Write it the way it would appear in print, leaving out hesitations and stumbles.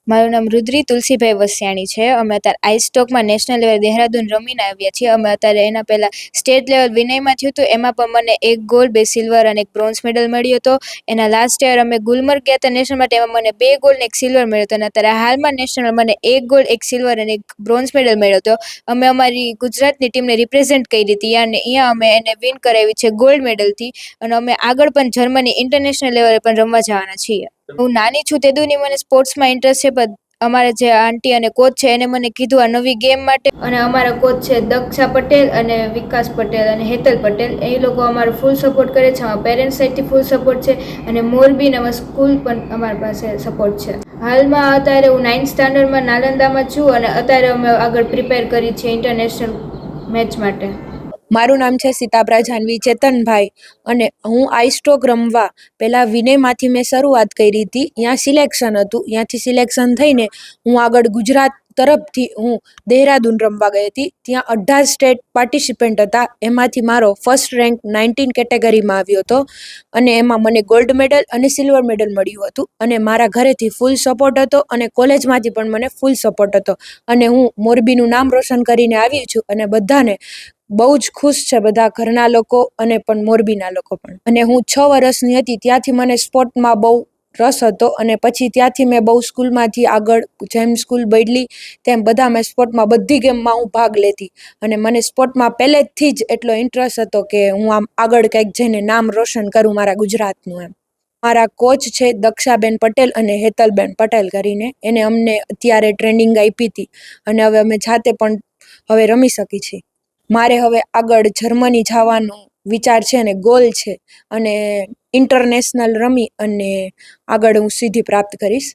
મારું નામ રુદ્રી તુલસીભાઈ વસ્યાણી છે. અમે અત્યારે આઈસ્ટોકમાં નેશનલ લેવલ દેહરાદૂન રમીને આવ્યા છીએ. અમે અત્યારે એના પહેલાં સ્ટેટ લેવલ વિનયમાં થયું હતું, એમાં પણ મને 1 ગોલ્ડ 2 સિલ્વર અને 1 બ્રોન્ઝ મેડલ મળ્યો હતો. એના લાસ્ટ યર અમે ગુલમર્ગ ગયા હતા નેશનલ માટે, એમાં મને 2 ગોલ્ડ ને 1 સિલ્વર મળ્યો હતો. અને અત્યારે હાલમાં નેશનલ મને 1 ગોલ્ડ 1 સિલ્વર અને 1 બ્રોન્ઝ મેડલ મળ્યો હતો. અમે અમારી ગુજરાતની ટીમને રિપ્રેઝેન્ટ કરી હતી અને અહીંયા અમે એને વિન કરાવી છે ગોલ્ડ મેડલથી. અને અમે આગળ પણ જર્મની ઇન્ટરનેશનલ લેવલે પણ રમવા જવાના છીએ. હું નાની છું તે દુની મને સ્પોર્ટ્સમાં ઇન્ટરેસ્ટ છે, પણ અમારા જે આંટી અને કોચ છે એને મને કીધું આ નવી ગેમ માટે. અને અમારા કોચ છે દક્ષા પટેલ અને વિકાસ પટેલ અને હેતલ પટેલ, એ લોકો અમારો ફૂલ સપોર્ટ કરે છે. અમારા પેરેન્ટ્સ સાઈડથી ફૂલ સપોર્ટ છે અને મોરબી ને સ્કૂલ પણ અમારી પાસે સપોર્ટ છે. હાલમાં અત્યારે હું 9th સ્ટાન્ડર્ડમાં નાલંદામાં છું અને અત્યારે અમે આગળ પ્રિપેર કરી છે ઇન્ટરનેશનલ મેચ માટે. મારું નામ છે સીતાબ્રા જાનવી ચેતનભાઈ અને હું આઈસ્ટોક રમવા પહેલાં વિનયમાંથી મેં શરૂઆત કરી હતી. ત્યાં સિલેક્શન હતું, ત્યાંથી સિલેક્શન થઈને હું આગળ ગુજરાત તરફથી હું દેહરાદૂન રમવા ગઈ હતી. ત્યાં 18 સ્ટેટ પાર્ટિસિપન્ટ હતા, એમાંથી મારો ફર્સ્ટ રેન્ક 19 કેટેગરીમાં આવ્યો હતો અને એમાં મને ગોલ્ડ મેડલ અને સિલ્વર મેડલ મળ્યું હતું. અને મારા ઘરેથી ફૂલ સપોર્ટ હતો અને કોલેજમાંથી પણ મને ફૂલ સપોર્ટ હતો અને હું મોરબીનું નામ રોશન કરીને આવી છું અને બધાને બહુ જ ખુશ છે, બધા ઘરના લોકો અને પણ મોરબીના લોકો પણ. અને હું 6 વર્ષની હતી ત્યાંથી મને સ્પોર્ટમાં બહુ રસ હતો અને પછી ત્યાંથી મેં બહુ સ્કૂલમાંથી આગળ જેમ સ્કૂલ બદલી તેમ બધા મેં સ્પોર્ટમાં બધી ગેમમાં હું ભાગ લેતી અને મને સ્પોર્ટમાં પહેલેથી જ એટલો ઇન્ટરેસ્ટ હતો કે હું આમ આગળ કંઈક જઈને નામ રોશન કરું મારા ગુજરાતનું એમ. મારા કોચ છે દક્ષાબેન પટેલ અને હેતલબેન પટેલ કરીને, એને અમને અત્યારે ટ્રેનિંગ આપી હતી અને હવે અમે જાતે પણ હવે રમી શકી છીએ. મારે હવે આગળ જર્મની જવાનો વિચાર છે અને ગોલ છે અને ઇન્ટરનેશનલ રમી અને આગળ હું સિદ્ધિ પ્રાપ્ત કરીશ.